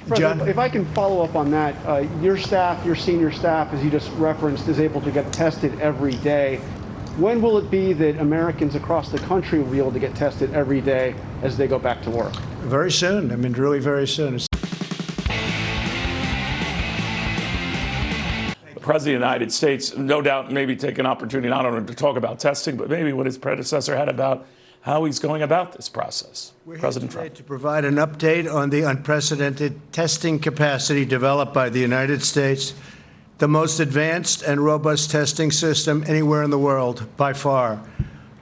President, John? if I can follow up on that, your staff, your senior staff, as you just referenced, is able to get tested every day. When will it be that Americans across the country will be able to get tested every day as they go back to work? Very soon. I mean, really very soon. The President of the United States, no doubt, maybe take an opportunity not only to talk about testing, but maybe what his predecessor had about how he's going about this process. President Trump. To provide an update on the unprecedented testing capacity developed by the United States, the most advanced and robust testing system anywhere in the world, by far.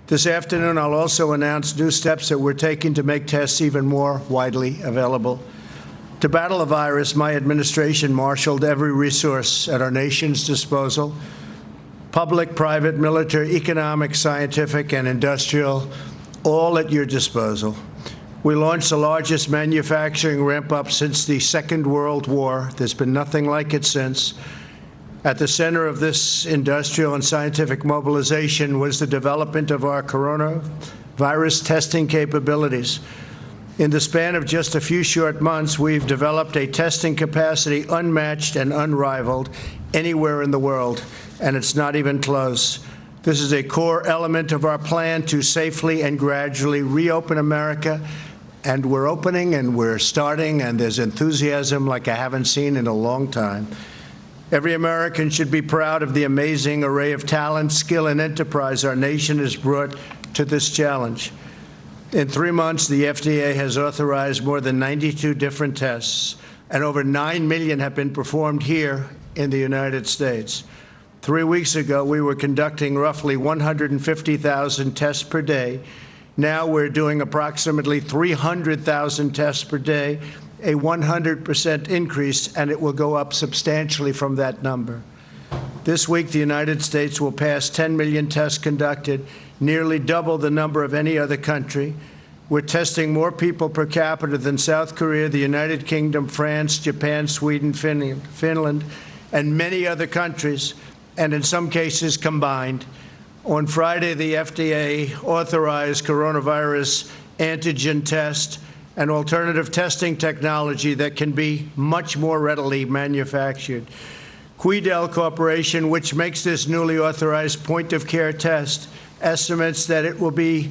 This afternoon, I'll also announce new steps that we're taking to make tests even more widely available. To battle the virus, my administration marshaled every resource at our nation's disposal: public, private, military, economic, scientific, and industrial, all at your disposal. We launched the largest manufacturing ramp-up since the Second World War. There's been nothing like it since. At the center of this industrial and scientific mobilization was the development of our coronavirus testing capabilities. In the span of just a few short months, we've developed a testing capacity unmatched and unrivaled anywhere in the world, and it's not even close. This is a core element of our plan to safely and gradually reopen America. And we're opening and we're starting, and there's enthusiasm like I haven't seen in a long time. Every American should be proud of the amazing array of talent, skill, and enterprise our nation has brought to this challenge. In 3 months, the FDA has authorized more than 92 different tests, and over 9 million have been performed here in the United States. 3 weeks ago, we were conducting roughly 150,000 tests per day. Now we're doing approximately 300,000 tests per day, a 100% increase, and it will go up substantially from that number. This week, the United States will pass 10 million tests conducted, nearly double the number of any other country. We're testing more people per capita than South Korea, the United Kingdom, France, Japan, Sweden, Finland, and many other countries, and in some cases combined. On Friday, the FDA authorized coronavirus antigen test, an alternative testing technology that can be much more readily manufactured. Quidel Corporation, which makes this newly authorized point-of-care test, estimates that it will be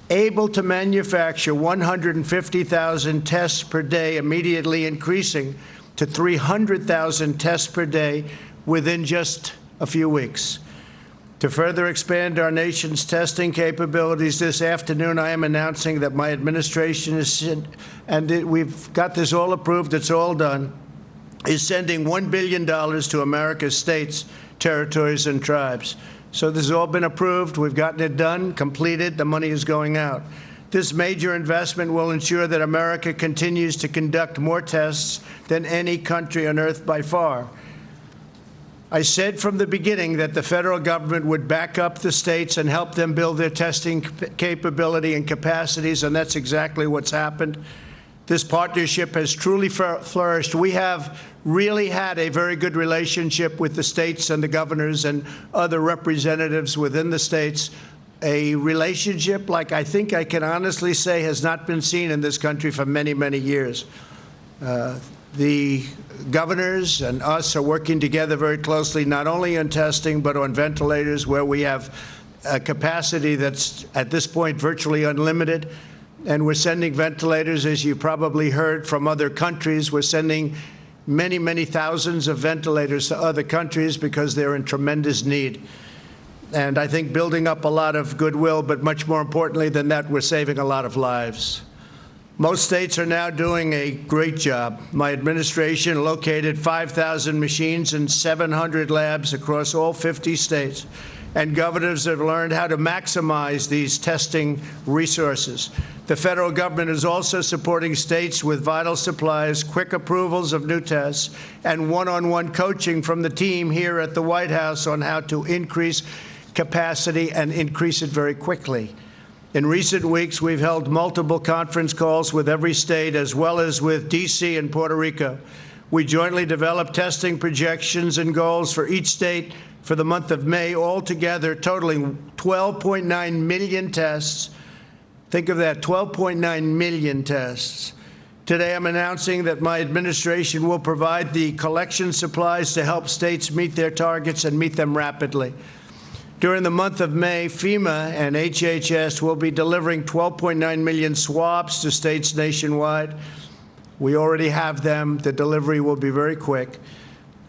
able to manufacture 150,000 tests per day, immediately increasing to 300,000 tests per day within just a few weeks. To further expand our nation's testing capabilities, this afternoon I am announcing that my administration we've got this all approved, it's all done, is sending $1 billion to America's states, territories, and tribes. So this has all been approved. We've gotten it done, completed. The money is going out. This major investment will ensure that America continues to conduct more tests than any country on earth by far. I said from the beginning that the federal government would back up the states and help them build their testing capability and capacities, and that's exactly what's happened. This partnership has truly flourished. We have really had a very good relationship with the states and the governors and other representatives within the states, a relationship like I think I can honestly say has not been seen in this country for many, many years. The governors and us are working together very closely, not only on testing, but on ventilators, where we have a capacity that's at this point virtually unlimited. And we're sending ventilators, as you probably heard from other countries. We're sending many, many thousands of ventilators to other countries because they're in tremendous need. And I think building up a lot of goodwill, but much more importantly than that, we're saving a lot of lives. Most states are now doing a great job. My administration located 5,000 machines in 700 labs across all 50 states. And governors have learned how to maximize these testing resources. The federal government is also supporting states with vital supplies, quick approvals of new tests, and one-on-one coaching from the team here at the White House on how to increase capacity and increase it very quickly. In recent weeks, we've held multiple conference calls with every state, as well as with D.C. and Puerto Rico. We jointly developed testing projections and goals for each state for the month of May, altogether totaling 12.9 million tests. Think of that, 12.9 million tests. Today, I'm announcing that my administration will provide the collection supplies to help states meet their targets and meet them rapidly. During the month of May, FEMA and HHS will be delivering 12.9 million swabs to states nationwide. We already have them. The delivery will be very quick.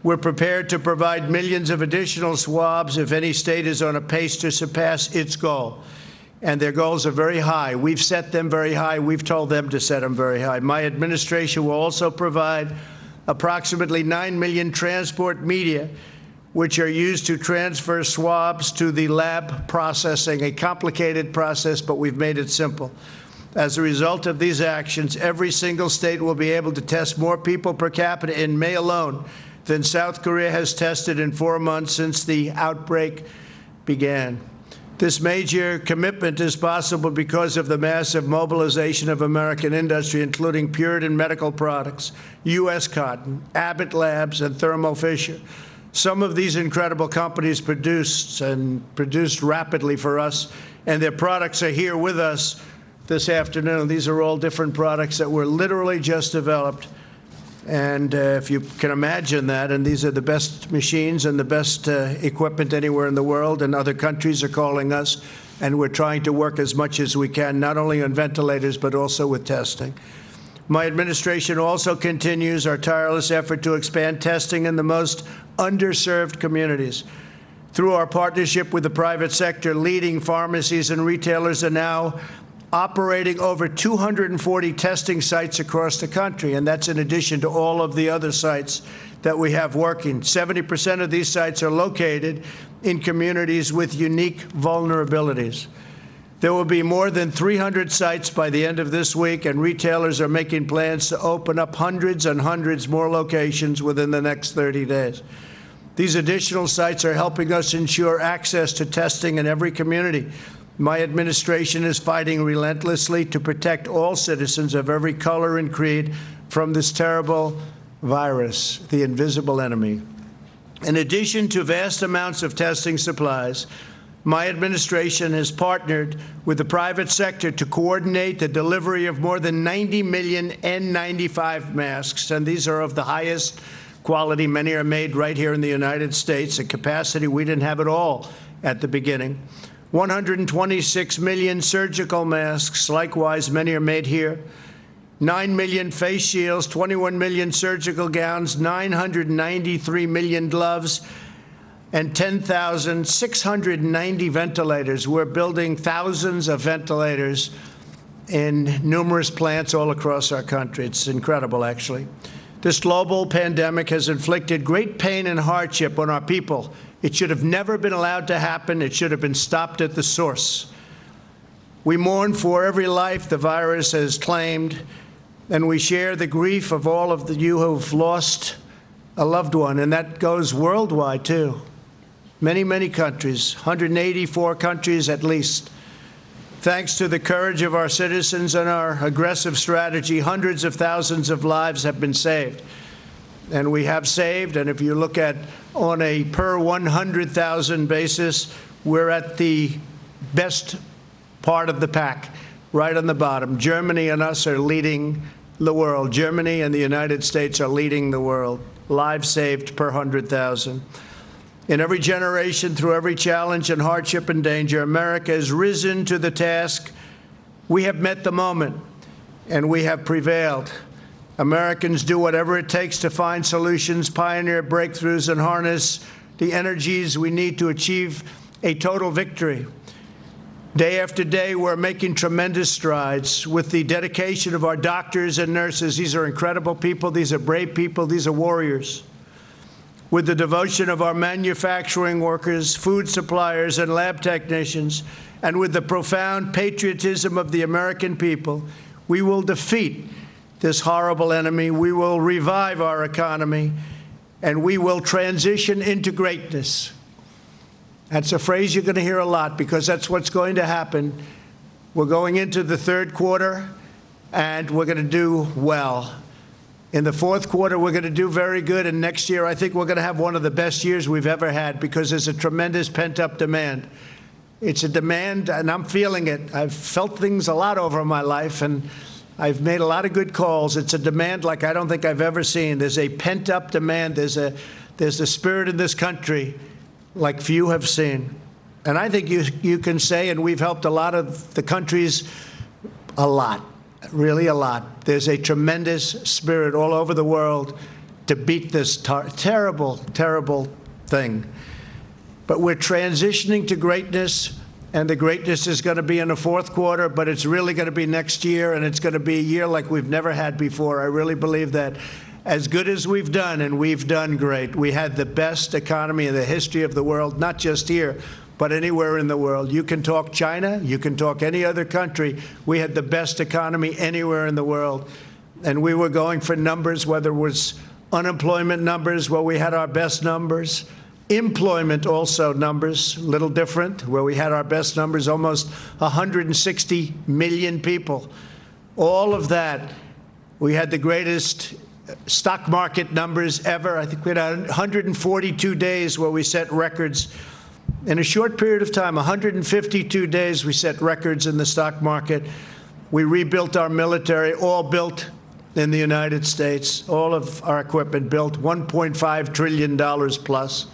We're prepared to provide millions of additional swabs if any state is on a pace to surpass its goal. And their goals are very high. We've set them very high. We've told them to set them very high. My administration will also provide approximately 9 million transport media, which are used to transfer swabs to the lab processing, a complicated process, but we've made it simple. As a result of these actions, every single state will be able to test more people per capita in May alone than South Korea has tested in 4 months since the outbreak began. This major commitment is possible because of the massive mobilization of American industry, including Puritan Medical Products, U.S. Cotton, Abbott Labs, and Thermo Fisher. Some of these incredible companies produced rapidly for us, and their products are here with us this afternoon. These are all different products that were literally just developed. And if you can imagine that, and these are the best machines and the best equipment anywhere in the world, and other countries are calling us, and we're trying to work as much as we can, not only on ventilators, but also with testing. My administration also continues our tireless effort to expand testing in the most underserved communities. Through our partnership with the private sector, leading pharmacies and retailers are now operating over 240 testing sites across the country, and that's in addition to all of the other sites that we have working. 70% of these sites are located in communities with unique vulnerabilities. There will be more than 300 sites by the end of this week, and retailers are making plans to open up hundreds and hundreds more locations within the next 30 days. These additional sites are helping us ensure access to testing in every community. My administration is fighting relentlessly to protect all citizens of every color and creed from this terrible virus, the invisible enemy. In addition to vast amounts of testing supplies, my administration has partnered with the private sector to coordinate the delivery of more than 90 million N95 masks, and these are of the highest quality. Many are made right here in the United States, a capacity we didn't have at all at the beginning. 126 million surgical masks, likewise, many are made here. 9 million face shields, 21 million surgical gowns, 993 million gloves, and 10,690 ventilators. We're building thousands of ventilators in numerous plants all across our country. It's incredible, actually. This global pandemic has inflicted great pain and hardship on our people. It should have never been allowed to happen. It should have been stopped at the source. We mourn for every life the virus has claimed, and we share the grief of all of you who have lost a loved one, and that goes worldwide, too. Many, many countries, 184 countries at least. Thanks to the courage of our citizens and our aggressive strategy, hundreds of thousands of lives have been saved. And we have saved, and if you look at on a per 100,000 basis, we're at the best part of the pack, right on the bottom. Germany and us are leading the world. Germany and the United States are leading the world. Lives saved per 100,000. In every generation, through every challenge and hardship and danger, America has risen to the task. We have met the moment, and we have prevailed. Americans do whatever it takes to find solutions, pioneer breakthroughs, and harness the energies we need to achieve a total victory. Day after day, we're making tremendous strides with the dedication of our doctors and nurses. These are incredible people. These are brave people. These are warriors. With the devotion of our manufacturing workers, food suppliers, and lab technicians, and with the profound patriotism of the American people, we will defeat this horrible enemy. We will revive our economy, and we will transition into greatness. That's a phrase you're going to hear a lot, because that's what's going to happen. We're going into the third quarter, and we're going to do well. In the fourth quarter, we're going to do very good, and next year I think we're going to have one of the best years we've ever had, because there's a tremendous pent-up demand. It's a demand, and I'm feeling it. I've felt things a lot over my life, and I've made a lot of good calls. It's a demand like I don't think I've ever seen. There's a pent-up demand. There's a spirit in this country like few have seen. And I think you can say, and we've helped a lot of the countries a lot, really a lot. There's a tremendous spirit all over the world to beat this terrible, terrible thing. But we're transitioning to greatness, and the greatness is going to be in the fourth quarter, but it's really going to be next year, and it's going to be a year like we've never had before. I really believe that. As good as we've done, and we've done great. We had the best economy in the history of the world, not just here, but anywhere in the world. You can talk China, you can talk any other country. We had the best economy anywhere in the world. And we were going for numbers, whether it was unemployment numbers, where we had our best numbers. Employment also numbers, a little different, where we had our best numbers, almost 160 million people. All of that, we had the greatest stock market numbers ever. I think we had 142 days where we set records. In a short period of time, 152 days, we set records in the stock market. We rebuilt our military, all built in the United States, all of our equipment built, $1.5 trillion plus.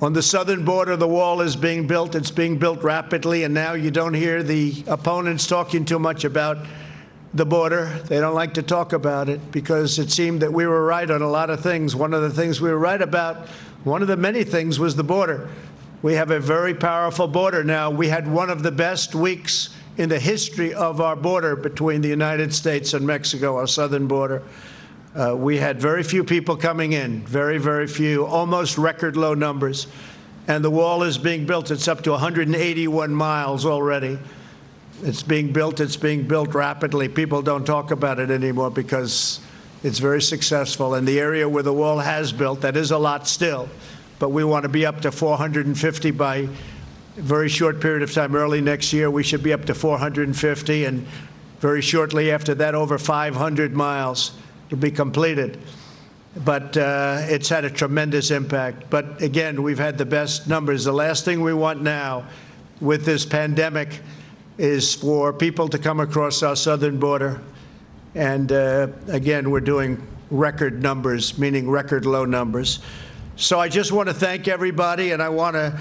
On the southern border, the wall is being built. It's being built rapidly, and now you don't hear the opponents talking too much about the border. They don't like to talk about it because it seemed that we were right on a lot of things. One of the things we were right about, one of the many things, was the border. We have a very powerful border now. We had one of the best weeks in the history of our border between the United States and Mexico, our southern border. We had very few people coming in, very, very few, almost record low numbers. And the wall is being built. It's up to 181 miles already. It's being built rapidly. People don't talk about it anymore because it's very successful. And the area where the wall has built, that is a lot still, but we want to be up to 450 by a very short period of time. Early next year, we should be up to 450, and very shortly after that, over 500 miles to be completed. But it's had a tremendous impact. But again, we've had the best numbers. The last thing we want now with this pandemic is for people to come across our southern border. And again, we're doing record numbers, meaning record low numbers. So I just want to thank everybody, and I want to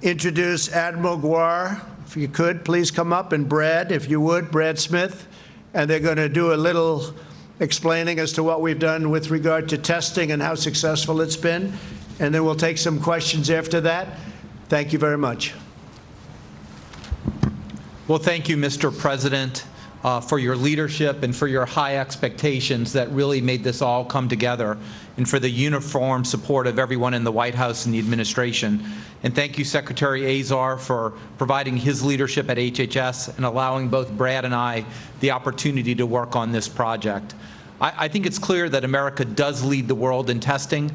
introduce Admiral Guar. If you could, please come up, and Brad, if you would, Brad Smith. And they're going to do a little explaining as to what we've done with regard to testing and how successful it's been. And then we'll take some questions after that. Thank you very much. Well, thank you, Mr. President, for your leadership and for your high expectations that really made this all come together, and for the uniform support of everyone in the White House and the administration. And thank you, Secretary Azar, for providing his leadership at HHS and allowing both Brad and I the opportunity to work on this project. I think it's clear that America does lead the world in testing.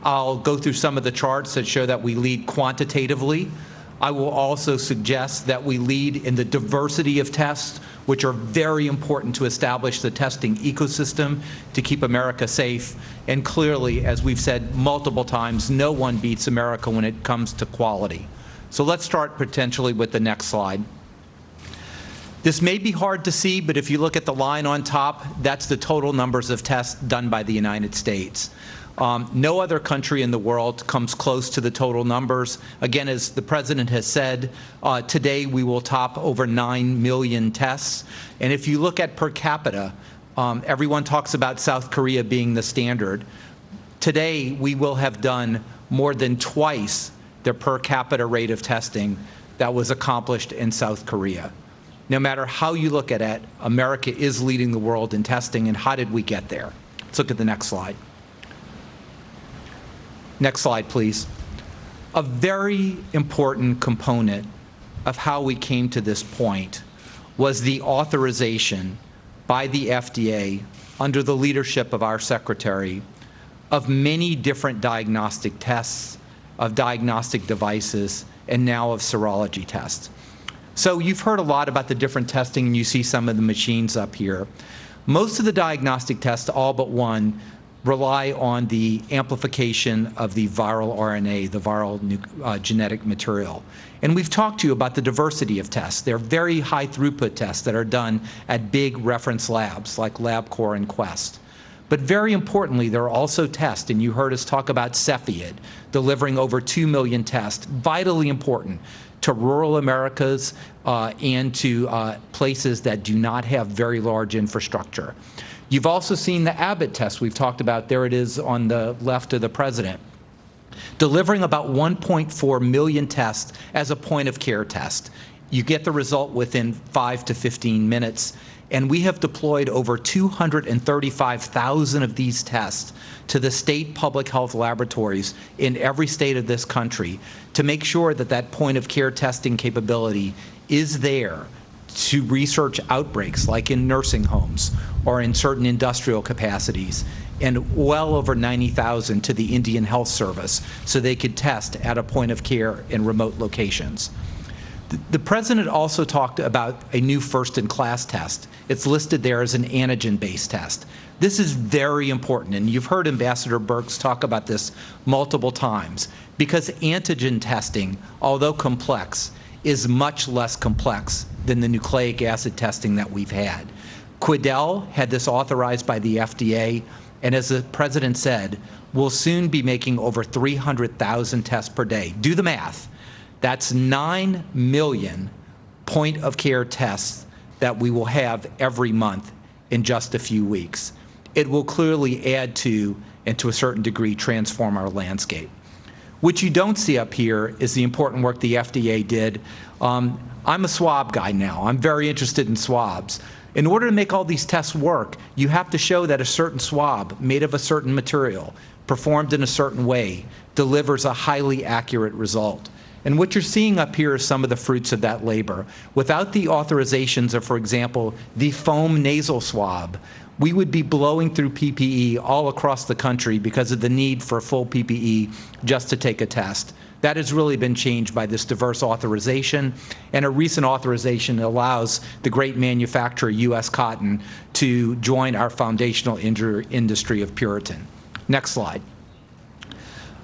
I'll go through some of the charts that show that we lead quantitatively. I will also suggest that we lead in the diversity of tests, which are very important to establish the testing ecosystem to keep America safe. And clearly, as we've said multiple times, no one beats America when it comes to quality. So let's start potentially with the next slide. This may be hard to see, but if you look at the line on top, that's the total numbers of tests done by the United States. No other country in the world comes close to the total numbers. Again, as the President has said, today we will top over 9 million tests. And if you look at per capita, everyone talks about South Korea being the standard. Today, we will have done more than twice the per capita rate of testing that was accomplished in South Korea. No matter how you look at it, America is leading the world in testing, and how did we get there? Let's look at the next slide. Next slide, please. A very important component of how we came to this point was the authorization by the FDA, under the leadership of our Secretary, of many different diagnostic tests, of diagnostic devices, and now of serology tests. So you've heard a lot about the different testing, and you see some of the machines up here. Most of the diagnostic tests, all but one, rely on the amplification of the viral RNA, the viral genetic material. And we've talked to you about the diversity of tests. They're very high throughput tests that are done at big reference labs like LabCorp and Quest. But very importantly, there are also tests, and you heard us talk about Cepheid, delivering over 2 million tests, vitally important to rural Americas and to places that do not have very large infrastructure. You've also seen the Abbott test we've talked about. There it is on the left of the president, delivering about 1.4 million tests as a point-of-care test. You get the result within 5 to 15 minutes. And we have deployed over 235,000 of these tests to the state public health laboratories in every state of this country to make sure that that point-of-care testing capability is there to research outbreaks like in nursing homes or in certain industrial capacities, and well over 90,000 to the Indian Health Service so they could test at a point of care in remote locations. The president also talked about a new first-in-class test. It's listed there as an antigen-based test. This is very important, and you've heard Ambassador Birx talk about this multiple times, because antigen testing, although complex, is much less complex than the nucleic acid testing that we've had. Quidel had this authorized by the FDA, and as the president said, we'll soon be making over 300,000 tests per day. Do the math. That's 9 million point-of-care tests that we will have every month in just a few weeks. It will clearly add to, and to a certain degree, transform our landscape. What you don't see up here is the important work the FDA did. I'm a swab guy now. I'm very interested in swabs. In order to make all these tests work, you have to show that a certain swab made of a certain material, performed in a certain way, delivers a highly accurate result. And what you're seeing up here are some of the fruits of that labor. Without the authorizations of, for example, the foam nasal swab, we would be blowing through PPE all across the country because of the need for full PPE just to take a test. That has really been changed by this diverse authorization, and a recent authorization allows the great manufacturer, U.S. Cotton, to join our foundational industry of Puritan. Next slide.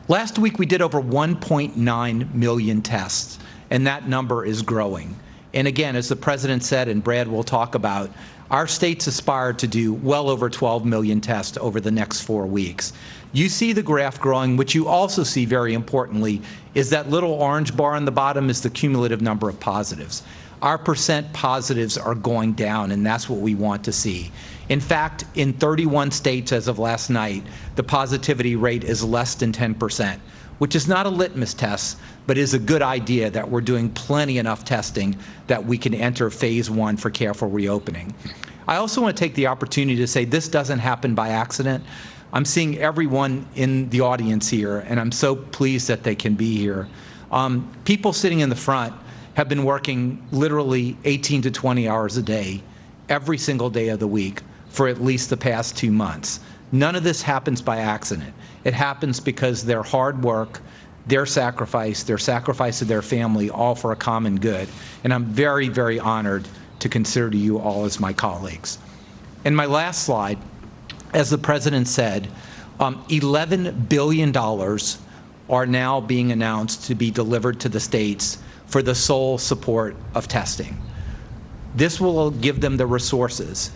Last week, we did over 1.9 million tests, and that number is growing. And again, as the president said, and Brad will talk about, our states aspire to do well over 12 million tests over the next 4 weeks. You see the graph growing. What you also see, very importantly, is that little orange bar on the bottom is the cumulative number of positives. Our percent positives are going down, and that's what we want to see. In fact, in 31 states as of last night, the positivity rate is less than 10%, which is not a litmus test, but is a good idea that we're doing plenty enough testing that we can enter phase 1 for careful reopening. I also want to take the opportunity to say this doesn't happen by accident. I'm seeing everyone in the audience here, and I'm so pleased that they can be here. People sitting in the front have been working literally 18 to 20 hours a day, every single day of the week, for at least the past 2 months. None of this happens by accident. It happens because their hard work, their sacrifice of their family, all for a common good. And I'm very, very honored to consider you all as my colleagues. And my last slide, as the president said, $11 billion are now being announced to be delivered to the states for the sole support of testing. This will give them the resources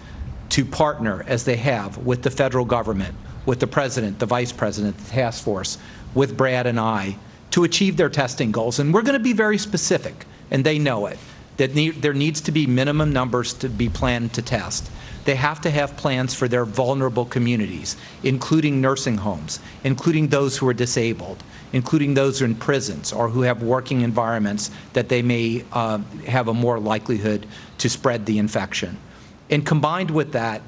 to partner, as they have, with the federal government, with the president, the vice president, the task force, with Brad and I, to achieve their testing goals. And we're going to be very specific, and they know it, that there needs to be minimum numbers to be planned to test. They have to have plans for their vulnerable communities, including nursing homes, including those who are disabled, including those who are in prisons or who have working environments that they may have a more likelihood to spread the infection. And combined with that,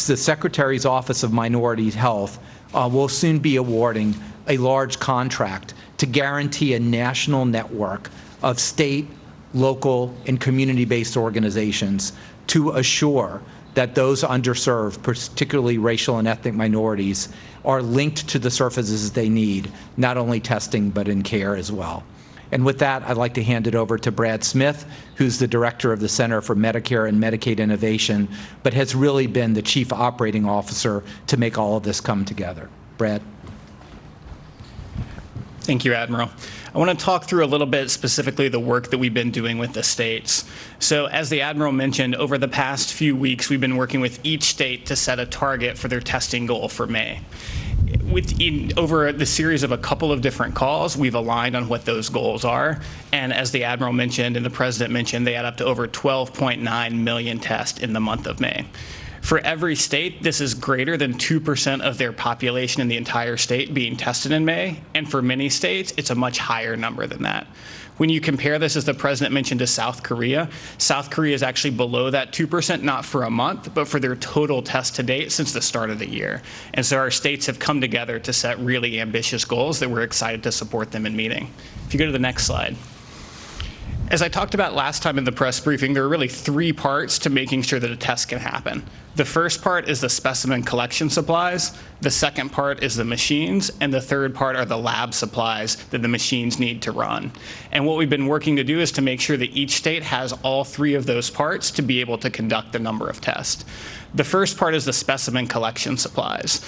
the Secretary's Office of Minority Health will soon be awarding a large contract to guarantee a national network of state, local, and community-based organizations to assure that those underserved, particularly racial and ethnic minorities, are linked to the services they need, not only testing but in care as well. And with that, I'd like to hand it over to Brad Smith, who's the director of the Center for Medicare and Medicaid Innovation, but has really been the chief operating officer to make all of this come together. Brad. Thank you, Admiral. I want to talk through a little bit specifically the work that we've been doing with the states. So as the Admiral mentioned, over the past few weeks, we've been working with each state to set a target for their testing goal for May. Over the series of a couple of different calls, we've aligned on what those goals are. And as the Admiral mentioned and the President mentioned, they add up to over 12.9 million tests in the month of May. For every state, this is greater than 2% of their population in the entire state being tested in May. And for many states, it's a much higher number than that. When you compare this, as the President mentioned, to South Korea is actually below that 2%, not for a month, but for their total test to date since the start of the year. And so our states have come together to set really ambitious goals that we're excited to support them in meeting. If you go to the next slide. As I talked about last time in the press briefing, there are really three parts to making sure that a test can happen. The first part is the specimen collection supplies, the second part is the machines, and the third part are the lab supplies that the machines need to run. And what we've been working to do is to make sure that each state has all three of those parts to be able to conduct the number of tests. The first part is the specimen collection supplies.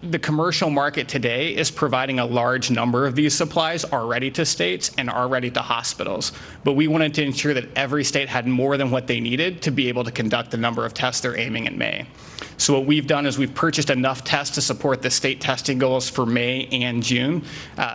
The commercial market today is providing a large number of these supplies already to states and already to hospitals. But we wanted to ensure that every state had more than what they needed to be able to conduct the number of tests they're aiming in May. So what we've done is we've purchased enough tests to support the state testing goals for May and June.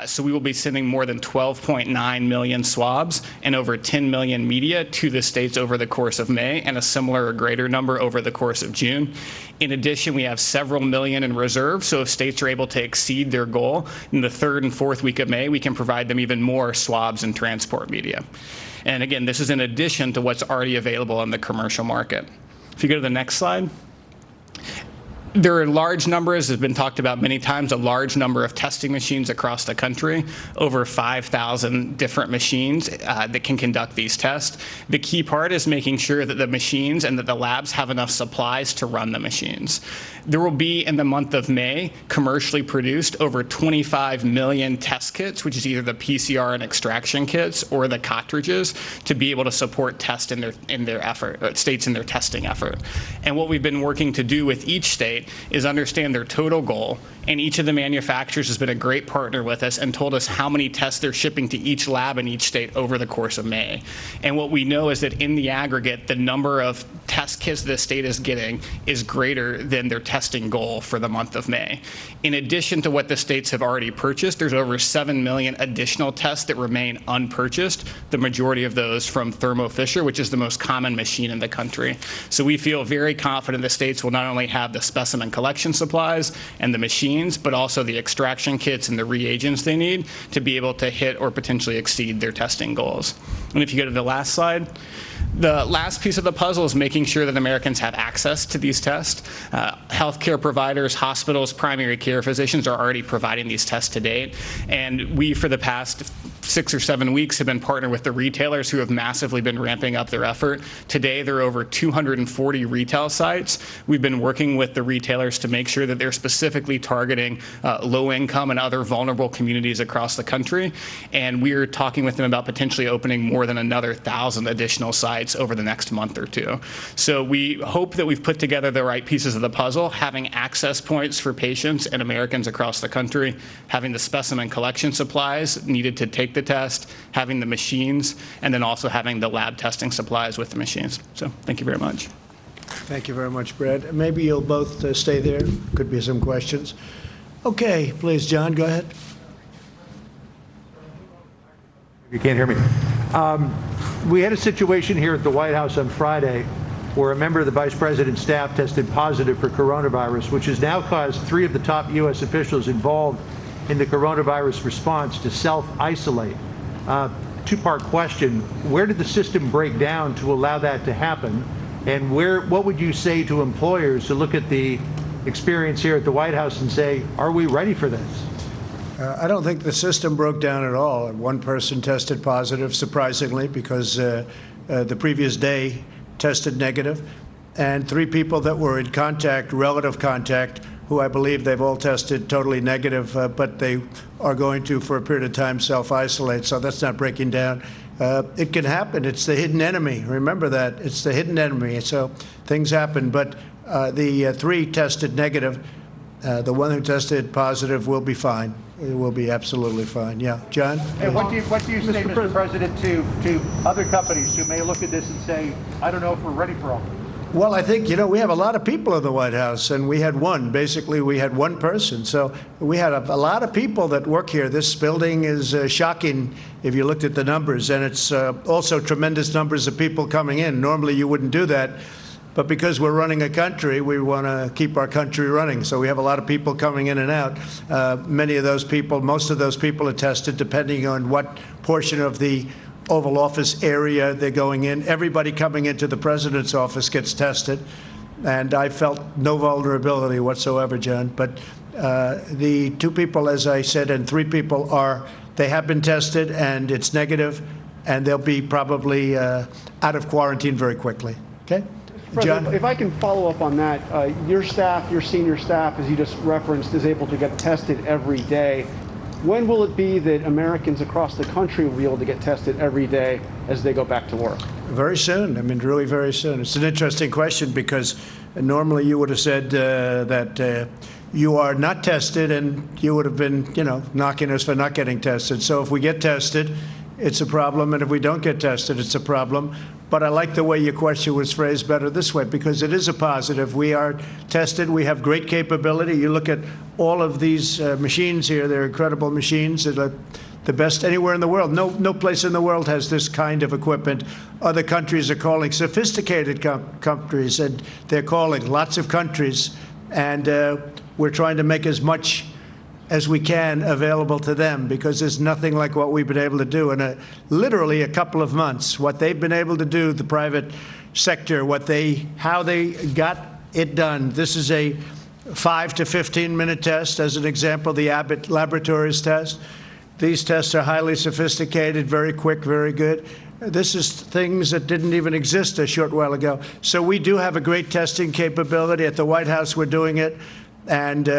So we will be sending more than 12.9 million swabs and over 10 million media to the states over the course of May, and a similar or greater number over the course of June. In addition, we have several million in reserve, so if states are able to exceed their goal in the third and fourth week of May, we can provide them even more swabs and transport media. And again, this is in addition to what's already available in the commercial market. If you go to the next slide. There are large numbers, has been talked about many times, a large number of testing machines across the country, over 5,000 different machines that can conduct these tests. The key part is making sure that the machines and that the labs have enough supplies to run the machines. There will be, in the month of May, commercially produced over 25 million test kits, which is either the PCR and extraction kits or the cartridges, to be able to support tests in their effort, states in their testing effort. And what we've been working to do with each state is understand their total goal, and each of the manufacturers has been a great partner with us and told us how many tests they're shipping to each lab in each state over the course of May. And what we know is that in the aggregate, the number of test kits the state is getting is greater than their testing goal for the month of May. In addition to what the states have already purchased, there's over 7 million additional tests that remain unpurchased, the majority of those from Thermo Fisher, which is the most common machine in the country. So we feel very confident the states will not only have the specimen collection supplies and the machines, but also the extraction kits and the reagents they need to be able to hit or potentially exceed their testing goals. And if you go to the last slide, the last piece of the puzzle is making sure that Americans have access to these tests. Healthcare providers, hospitals, primary care physicians are already providing these tests to date. And we, for the past 6 or 7 weeks, have been partnered with the retailers who have massively been ramping up their effort. Today, there are over 240 retail sites. We've been working with the retailers to make sure that they're specifically targeting low-income and other vulnerable communities across the country. And we are talking with them about potentially opening more than another 1,000 additional sites over the next month or two. So we hope that we've put together the right pieces of the puzzle, having access points for patients and Americans across the country, having the specimen collection supplies needed to take the test, having the machines, and then also having the lab testing supplies with the machines. So thank you very much. Thank you very much, Brad. Maybe you'll both stay there. Could be some questions. Okay, please, John, go ahead. You can't hear me. We had a situation here at the White House on Friday where a member of the Vice President's staff tested positive for coronavirus, which has now caused 3 of the top U.S. officials involved in the coronavirus response to self-isolate. Two-part question. Where did the system break down to allow that to happen? And what would you say to employers who look at the experience here at the White House and say, are we ready for this? I don't think the system broke down at all. One person tested positive, surprisingly, because the previous day tested negative. And 3 people that were in contact, relative contact, who I believe they've all tested totally negative, but they are going to, for a period of time, self-isolate. So that's not breaking down. It can happen. It's the hidden enemy. Remember that. It's the hidden enemy. So things happen. But the 3 tested negative. The one who tested positive will be fine. It will be absolutely fine. Yeah, John? And what do you say, Mr. President, to other companies who may look at this and say, I don't know if we're ready for all this? Well, I think, we have a lot of people in the White House, and we had one. Basically, we had one person. So we had a lot of people that work here. This building is shocking if you looked at the numbers, and it's also tremendous numbers of people coming in. Normally, you wouldn't do that. But because we're running a country, we want to keep our country running. So we have a lot of people coming in and out. Many of those people, most of those people are tested, depending on what portion of the Oval Office area they're going in. Everybody coming into the president's office gets tested. And I felt no vulnerability whatsoever, John. But the 2 people, as I said, and 3 people they have been tested, and it's negative, and they'll be probably out of quarantine very quickly. Okay? President, John? if I can follow up on that, your staff, your senior staff, as you just referenced, is able to get tested every day. When will it be that Americans across the country will be able to get tested every day as they go back to work? Very soon. I mean, really very soon. It's an interesting question because normally you would have said that you are not tested, and you would have been, knocking us for not getting tested. So if we get tested, it's a problem, and if we don't get tested, it's a problem. But I like the way your question was phrased better this way, because it is a positive. We are tested. We have great capability. You look at all of these machines here. They're incredible machines. They're the best anywhere in the world. No place in the world has this kind of equipment. Other countries are calling sophisticated countries, and they're calling lots of countries. And we're trying to make as much as we can available to them, because there's nothing like what we've been able to do in literally a couple of months. What they've been able to do, the private sector, how they got it done. This is a 5 to 15-minute test, as an example, the Abbott Laboratories test. These tests are highly sophisticated, very quick, very good. This is things that didn't even exist a short while ago. So we do have a great testing capability. At the White House, we're doing it. And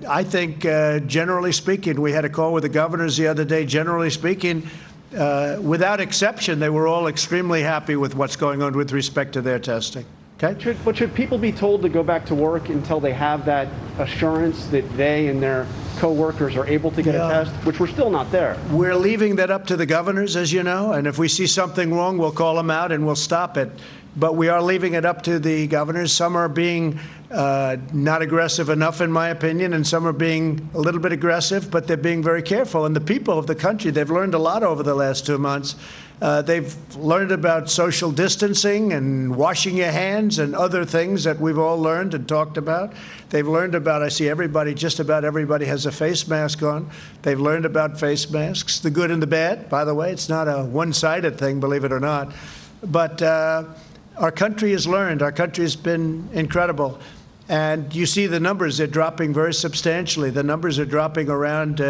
I think, generally speaking, we had a call with the governors the other day. Generally speaking, without exception, they were all extremely happy with what's going on with respect to their testing. Okay? But should people be told to go back to work until they have that assurance that they and their co-workers are able to get a test, which we're still not there? We're leaving that up to the governors, as you know. And if we see something wrong, we'll call them out and we'll stop it. But we are leaving it up to the governors. Some are being not aggressive enough, in my opinion, and some are being a little bit aggressive, but they're being very careful. And the people of the country, they've learned a lot over the last 2 months. They've learned about social distancing and washing your hands and other things that we've all learned and talked about. They've learned about, I see everybody, just about everybody has a face mask on. They've learned about face masks, the good and the bad. By the way, it's not a one-sided thing, believe it or not. But our country has learned. Our country has been incredible. And you see the numbers, they're dropping very substantially. The numbers are dropping around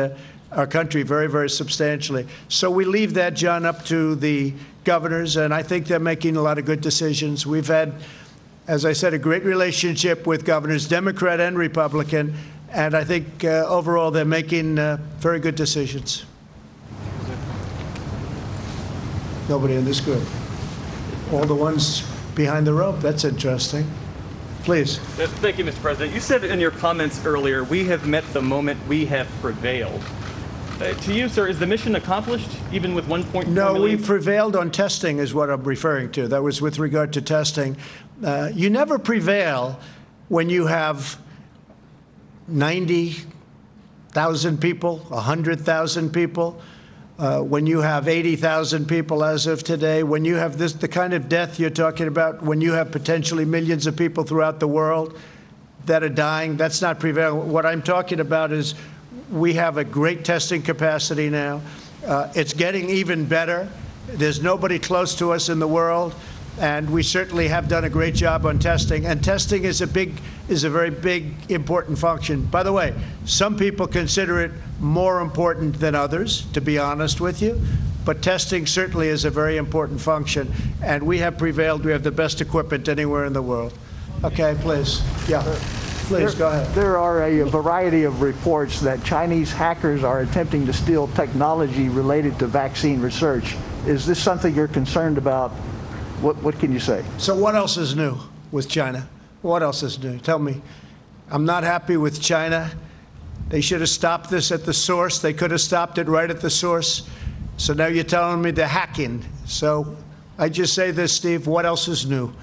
our country very, very substantially. So we leave that, John, up to the governors, and I think they're making a lot of good decisions. We've had, as I said, a great relationship with governors, Democrat and Republican, and I think overall they're making very good decisions. Nobody in this group. All the ones behind the rope. That's interesting. Please. Thank you, Mr. President. You said in your comments earlier, we have met the moment, we have prevailed. To you, sir, is the mission accomplished, even with 1.4 million? No, we prevailed on testing is what I'm referring to. That was with regard to testing. You never prevail when you have 90,000 people, 100,000 people, when you have 80,000 people as of today, when you have the kind of death you're talking about, when you have potentially millions of people throughout the world that are dying, that's not prevailing. What I'm talking about is we have a great testing capacity now. It's getting even better. There's nobody close to us in the world, and we certainly have done a great job on testing. And testing is a very big, important function. By the way, some people consider it more important than others, to be honest with you. But testing certainly is a very important function, and we have prevailed. We have the best equipment anywhere in the world. Okay, please. Yeah. Please, go ahead. There are a variety of reports that Chinese hackers are attempting to steal technology related to vaccine research. Is this something you're concerned about? What can you say? So what else is new with China? What else is new? Tell me. I'm not happy with China. They should have stopped this at the source. They could have stopped it right at the source. So now you're telling me they're hacking. So I just say this, Steve, what else is new?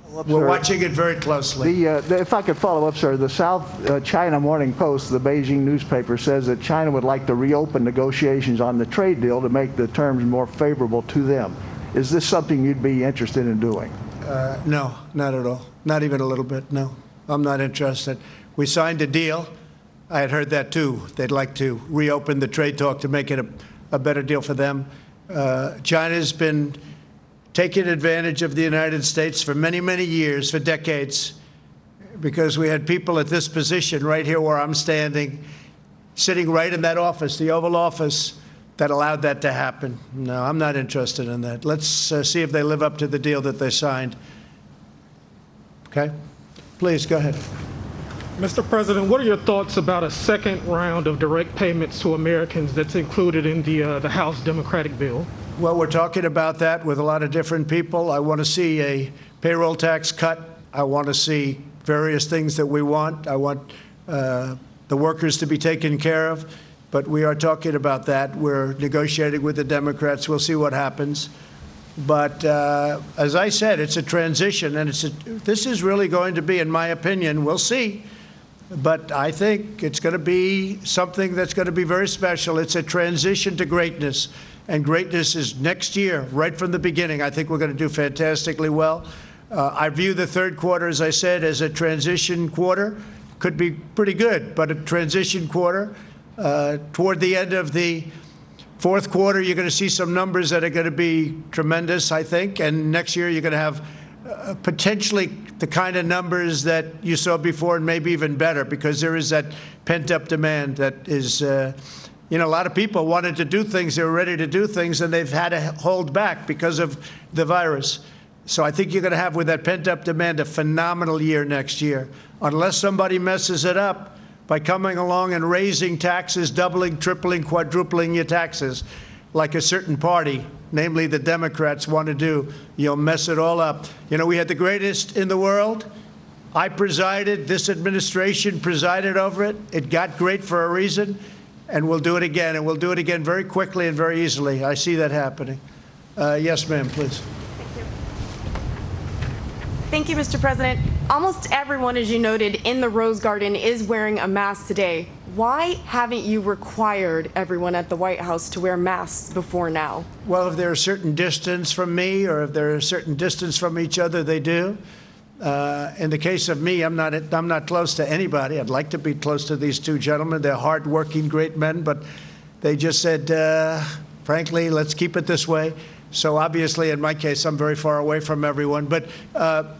We're watching it very closely. If I could follow up, sir, the South China Morning Post, the Beijing newspaper, says that China would like to reopen negotiations on the trade deal to make the terms more favorable to them. Is this something you'd be interested in doing? No, not at all. Not even a little bit, no. I'm not interested. We signed a deal. I had heard that, too. They'd like to reopen the trade talk to make it a better deal for them. China's been taking advantage of the United States for many, many years, for decades, because we had people at this position right here where I'm standing, sitting right in that office, the Oval Office, that allowed that to happen. No, I'm not interested in that. Let's see if they live up to the deal that they signed. Okay? Please, go ahead. Mr. President, what are your thoughts about a second round of direct payments to Americans that's included in the House Democratic bill? Well, we're talking about that with a lot of different people. I want to see a payroll tax cut. I want to see various things that we want. I want the workers to be taken care of. But we are talking about that. We're negotiating with the Democrats. We'll see what happens. But as I said, it's a transition, and this is really going to be, in my opinion, we'll see. But I think it's going to be something that's going to be very special. It's a transition to greatness. And greatness is next year, right from the beginning. I think we're going to do fantastically well. I view the third quarter, as I said, as a transition quarter. Could be pretty good, but a transition quarter. Toward the end of the fourth quarter, you're going to see some numbers that are going to be tremendous, I think. And next year, you're going to have potentially the kind of numbers that you saw before, and maybe even better, because there is that pent-up demand that is, you know, a lot of people wanted to do things, they were ready to do things, and they've had to hold back because of the virus. So I think you're going to have, with that pent-up demand, a phenomenal year next year, unless somebody messes it up by coming along and raising taxes, doubling, tripling, quadrupling your taxes, like a certain party, namely the Democrats, want to do. You'll mess it all up. You know, we had the greatest in the world. I presided. This administration presided over it. It got great for a reason, and we'll do it again. And we'll do it again very quickly and very easily. I see that happening. Yes, ma'am, please. Thank you, Mr. President. Almost everyone, as you noted, in the Rose Garden is wearing a mask today. Why haven't you required everyone at the White House to wear masks before now? Well, if they're a certain distance from me, or if they're a certain distance from each other, they do. In the case of me, I'm not close to anybody. I'd like to be close to these two gentlemen. They're hardworking, great men, but they just said, frankly, let's keep it this way. So obviously, in my case, I'm very far away from everyone. But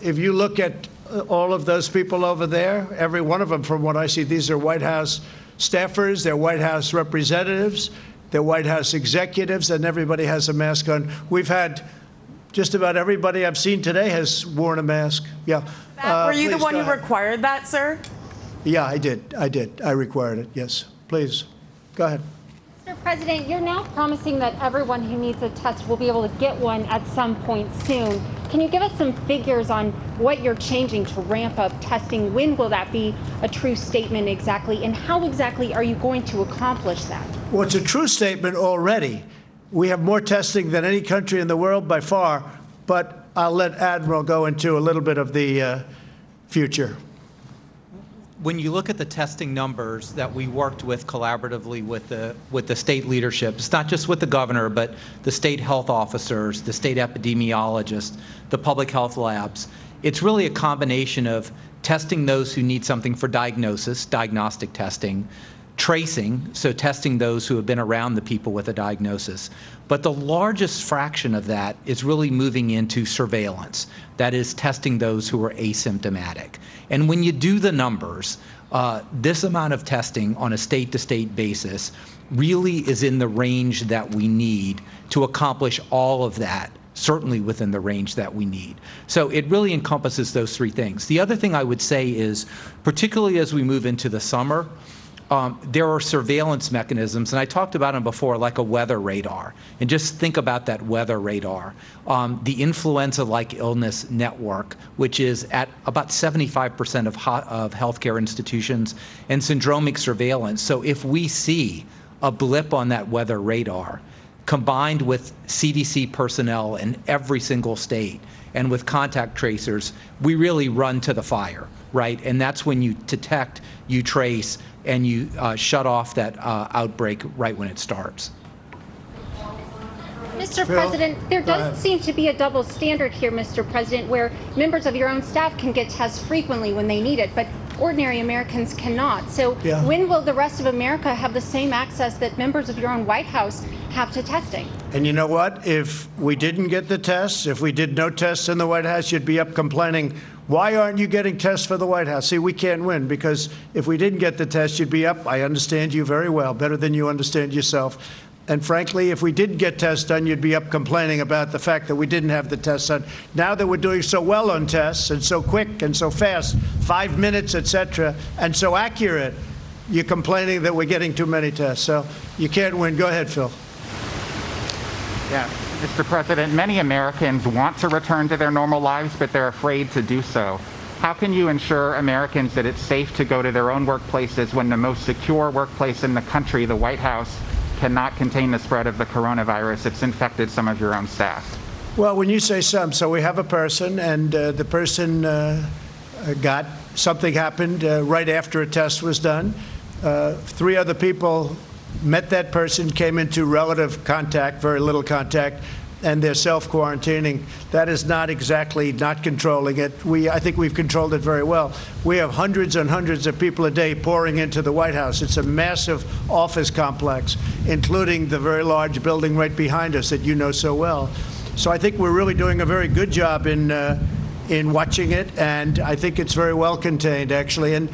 if you look at all of those people over there, every one of them, from what I see, these are White House staffers, they're White House representatives, they're White House executives, and everybody has a mask on. We've had just about everybody I've seen today has worn a mask. Yeah. Were you the one who required that, sir? Yeah, I did. I required it, yes. Please, go ahead. Mr. President, you're now promising that everyone who needs a test will be able to get one at some point soon. Can you give us some figures on what you're changing to ramp up testing? When will that be a true statement exactly? And how exactly are you going to accomplish that? Well, it's a true statement already. We have more testing than any country in the world by far, but I'll let Admiral go into a little bit of the future. When you look at the testing numbers that we worked with collaboratively with the state leadership, it's not just with the governor, but the state health officers, the state epidemiologists, the public health labs. It's really a combination of testing those who need something for diagnosis, diagnostic testing, tracing, so testing those who have been around the people with a diagnosis. But the largest fraction of that is really moving into surveillance. That is testing those who are asymptomatic. And when you do the numbers, this amount of testing on a state-to-state basis really is in the range that we need to accomplish all of that certainly within the range that we need. So it really encompasses those three things. The other thing I would say is, particularly as we move into the summer, there are surveillance mechanisms, and I talked about them before, like a weather radar. And just think about that weather radar. The influenza-like illness network, which is at about 75% of healthcare institutions, and syndromic surveillance. So if we see a blip on that weather radar, combined with CDC personnel in every single state and with contact tracers, we really run to the fire, right? And that's when you detect, you trace, and you shut off that outbreak right when it starts. Mr. President, there does seem to be a double standard here, Mr. President, where members of your own staff can get tests frequently when they need it, but ordinary Americans cannot. So when will the rest of America have the same access that members of your own White House have to testing? And you know what? If we didn't get the tests, if we did no tests in the White House, you'd be up complaining, why aren't you getting tests for the White House? See, we can't win, because if we didn't get the tests, you'd be up. I understand you very well, better than you understand yourself. And frankly, if we didn't get tests done, you'd be up complaining about the fact that we didn't have the tests done. Now that we're doing so well on tests, and so quick and so fast, 5 minutes, et cetera, and so accurate, you're complaining that we're getting too many tests. So you can't win. Go ahead, Phil. Yeah, Mr. President, many Americans want to return to their normal lives, but they're afraid to do so. How can you ensure Americans that it's safe to go to their own workplaces when the most secure workplace in the country, the White House, cannot contain the spread of the coronavirus? It's infected some of your own staff. Well, when you say some, so we have a person, and the person got something happened right after a test was done. 3 other people met that person, came into relative contact, very little contact, and they're self-quarantining. That is not exactly not controlling it. I think we've controlled it very well. We have hundreds and hundreds of people a day pouring into the White House. It's a massive office complex, including the very large building right behind us that you know so well. So I think we're really doing a very good job in watching it, and I think it's very well contained, actually. And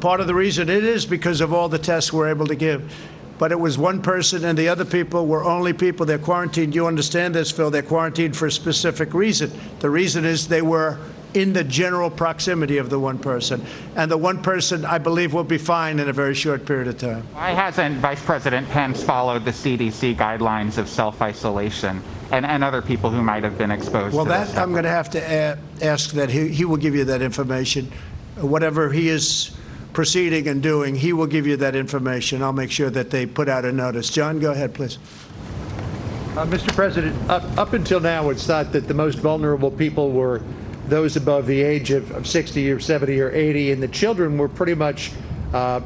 part of the reason it is because of all the tests we're able to give. But it was one person, and the other people were only people. They're quarantined. You understand this, Phil. They're quarantined for a specific reason. The reason is they were in the general proximity of the one person. And the one person, I believe, will be fine in a very short period of time. Why hasn't Vice President Pence followed the CDC guidelines of self-isolation and other people who might have been exposed to this? Well, I'm going to have to ask that. He will give you that information. Whatever he is proceeding and doing, he will give you that information. I'll make sure that they put out a notice. John, go ahead, please. Mr. President, up until now, it's thought that the most vulnerable people were those above the age of 60 or 70 or 80, and the children were pretty much, I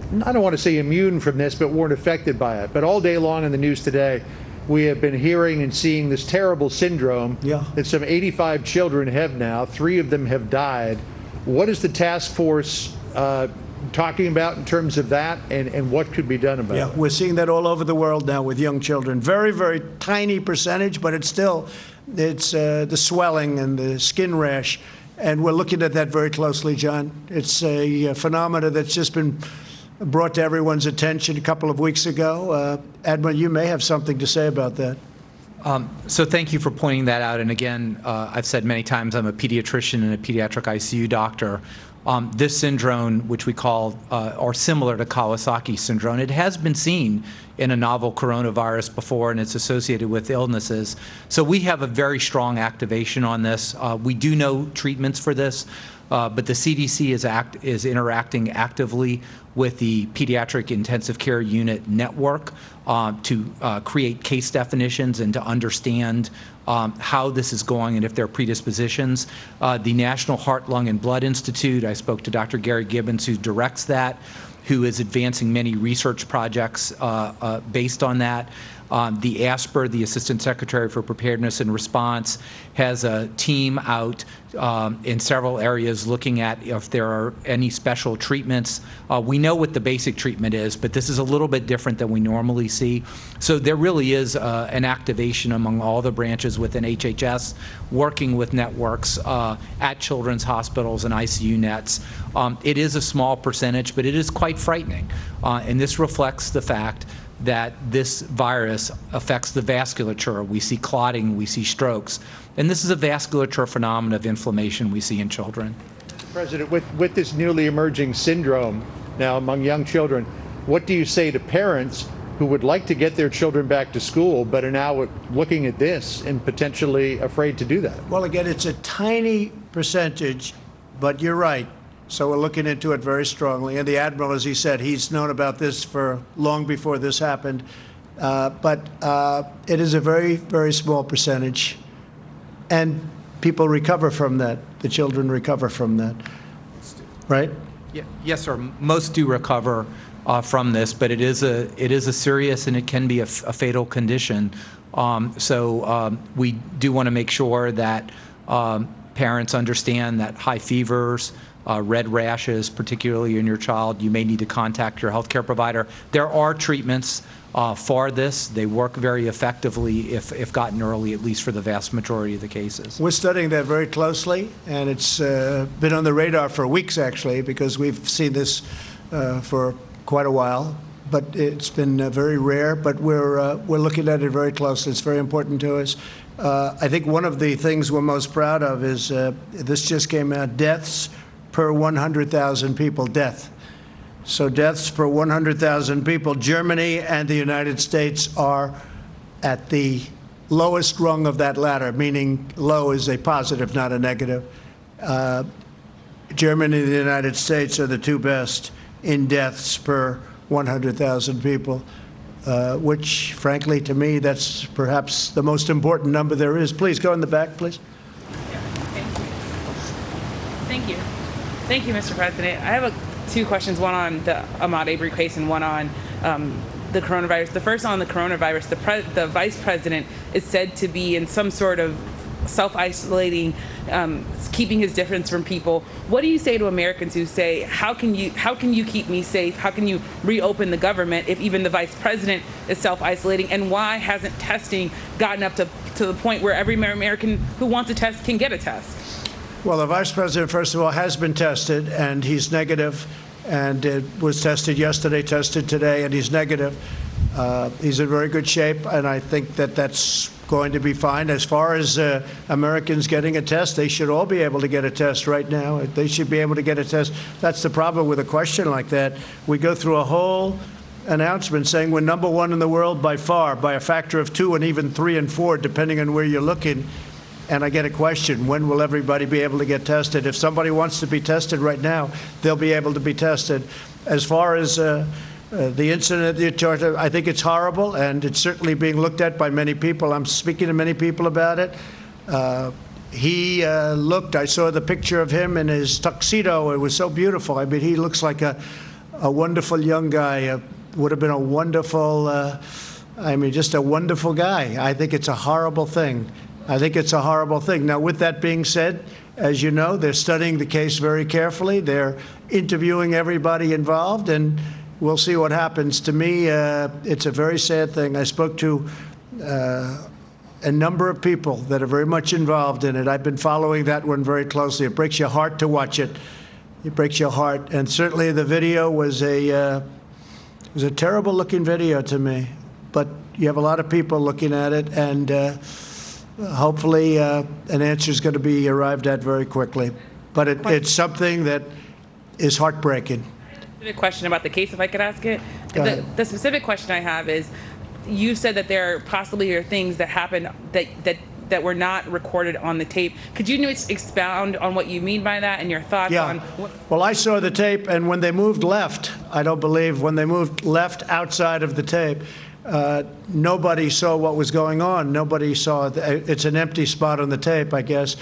don't want to say immune from this, but weren't affected by it. But all day long in the news today, we have been hearing and seeing this terrible syndrome that some 85 children have now. 3 of them have died. What is the task force talking about in terms of that, and what could be done about it? We're seeing that all over the world now with young children. Very, very tiny percentage, but it's still, it's the swelling and the skin rash. And we're looking at that very closely, John. It's a phenomena that's just been brought to everyone's attention a couple of weeks ago. Admiral, you may have something to say about that. So thank you for pointing that out. And again, I've said many times I'm a pediatrician and a pediatric ICU doctor. This syndrome, which we call, or similar to Kawasaki syndrome, it has been seen in a novel coronavirus before, and it's associated with illnesses. So we have a very strong activation on this. We do know treatments for this, but the CDC is interacting actively with the Pediatric Intensive Care Unit network to create case definitions and to understand how this is going and if there are predispositions. The National Heart, Lung, and Blood Institute, I spoke to Dr. Gary Gibbons, who directs that, who is advancing many research projects based on that. The ASPR, the Assistant Secretary for Preparedness and Response, has a team out in several areas looking at if there are any special treatments. We know what the basic treatment is, but this is a little bit different than we normally see. So there really is an activation among all the branches within HHS, working with networks at children's hospitals and ICU nets. It is a small percentage, but it is quite frightening. And this reflects the fact that this virus affects the vasculature. We see clotting, we see strokes. And this is a vasculature phenomenon of inflammation we see in children. President, with this newly emerging syndrome now among young children, what do you say to parents who would like to get their children back to school but are now looking at this and potentially afraid to do that? Well, again, it's a tiny percentage, but you're right. So we're looking into it very strongly. And the Admiral, as he said, he's known about this for long before this happened. But it is a very, very small percentage. And people recover from that. The children recover from that. Right? Yeah, yes, sir. Most do recover from this, but it is a serious and it can be a fatal condition. So we do want to make sure that parents understand that high fevers, red rashes, particularly in your child, you may need to contact your healthcare provider. There are treatments for this. They work very effectively if gotten early, at least for the vast majority of the cases. We're studying that very closely, and it's been on the radar for weeks, actually, because we've seen this for quite a while. But it's been very rare, but we're looking at it very closely. It's very important to us. I think one of the things we're most proud of is this just came out, deaths per 100,000 people, death. So deaths per 100,000 people, Germany and the United States are at the lowest rung of that ladder, meaning low is a positive, not a negative. Germany and the United States are the two best in deaths per 100,000 people, which, frankly, to me, that's perhaps the most important number there is. Please go in the back, please. Thank you. Thank you, Mr. President. I have two questions, one on the Ahmaud Arbery case and one on the coronavirus. The first on the coronavirus, the vice president is said to be in some sort of self-isolating, keeping his distance from people. What do you say to Americans who say, how can you keep me safe? How can you reopen the government if even the vice president is self-isolating? And why hasn't testing gotten up to the point where every American who wants a test can get a test? Well, the vice president, first of all, has been tested, and he's negative, and it was tested yesterday, tested today, and he's negative. He's in very good shape, and I think that that's going to be fine. As far as Americans getting a test, they should all be able to get a test right now. They should be able to get a test. That's the problem with a question like that. We go through a whole announcement saying we're #1 in the world by far, by a factor of 2 and even 3 and 4, depending on where you're looking. And I get a question, when will everybody be able to get tested? If somebody wants to be tested right now, they'll be able to be tested. As far as the incident at Georgia, I think it's horrible, and it's certainly being looked at by many people. I'm speaking to many people about it. I saw the picture of him in his tuxedo. It was so beautiful. I mean, he looks like a wonderful young guy. Would have been a wonderful, just a wonderful guy. I think it's a horrible thing. I think it's a horrible thing. Now, with that being said, as you know, they're studying the case very carefully. They're interviewing everybody involved, and we'll see what happens. To me, it's a very sad thing. I spoke to a number of people that are very much involved in it. I've been following that one very closely. It breaks your heart to watch it. It breaks your heart. And certainly the video was a terrible-looking video to me. But you have a lot of people looking at it, and hopefully an answer is going to be arrived at very quickly. But it's something that is heartbreaking. A question about the case, if I could ask it. The specific question I have is, you said that there possibly are things that happened that were not recorded on the tape. Could you expound on what you mean by that and your thoughts on? Well, I saw the tape, and when they moved left, when they moved left outside of the tape, nobody saw what was going on. Nobody saw it. It's an empty spot on the tape, I guess.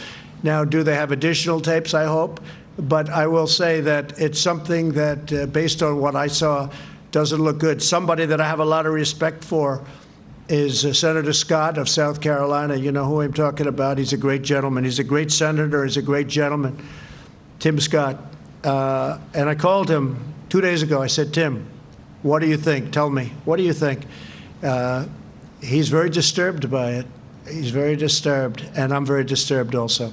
Now, do they have additional tapes? I hope. But I will say that it's something that, based on what I saw, doesn't look good. Somebody that I have a lot of respect for is Senator Scott of South Carolina. You know who I'm talking about. He's a great gentleman. He's a great senator. He's a great gentleman, Tim Scott. And I called him 2 days ago. I said, Tim, what do you think? Tell me. What do you think? He's very disturbed by it. He's very disturbed, and I'm very disturbed also.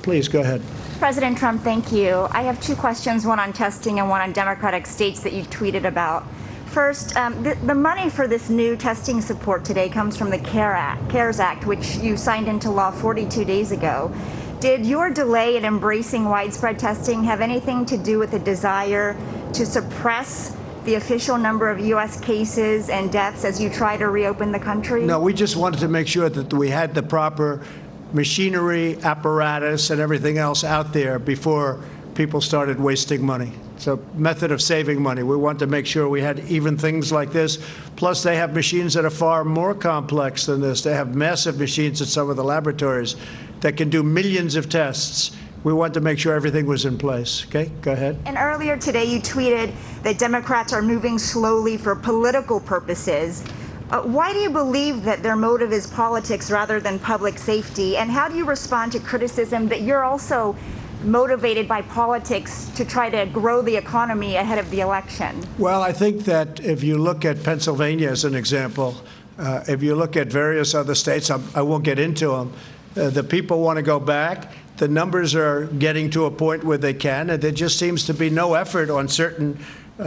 Please go ahead. President Trump, thank you. I have two questions, one on testing and one on Democratic states that you tweeted about. First, the money for this new testing support today comes from the CARES Act, which you signed into law 42 days ago. Did your delay in embracing widespread testing have anything to do with a desire to suppress the official number of U.S. cases and deaths as you try to reopen the country? No, we just wanted to make sure that we had the proper machinery, apparatus, and everything else out there before people started wasting money. It's a method of saving money. We want to make sure we had even things like this. Plus, they have machines that are far more complex than this. They have massive machines at some of the laboratories that can do millions of tests. We want to make sure everything was in place. Okay, go ahead. And earlier today, you tweeted that Democrats are moving slowly for political purposes. Why do you believe that their motive is politics rather than public safety? And how do you respond to criticism that you're also motivated by politics to try to grow the economy ahead of the election? Well, I think that if you look at Pennsylvania as an example, if you look at various other states, I won't get into them, the people want to go back. The numbers are getting to a point where they can, and there just seems to be no effort on certain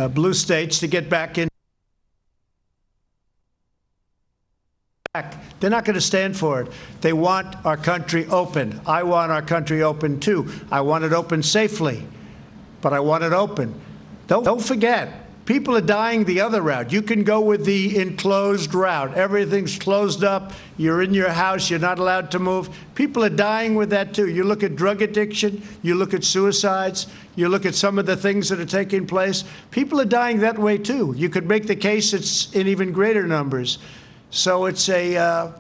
blue states to get back in. They're not going to stand for it. They want our country open. I want our country open, too. I want it open safely, but I want it open. Don't forget, people are dying the other route. You can go with the enclosed route. Everything's closed up. You're in your house. You're not allowed to move. People are dying with that, too. You look at drug addiction. You look at suicides. You look at some of the things that are taking place. People are dying that way, too. You could make the case it's in even greater numbers. So it's a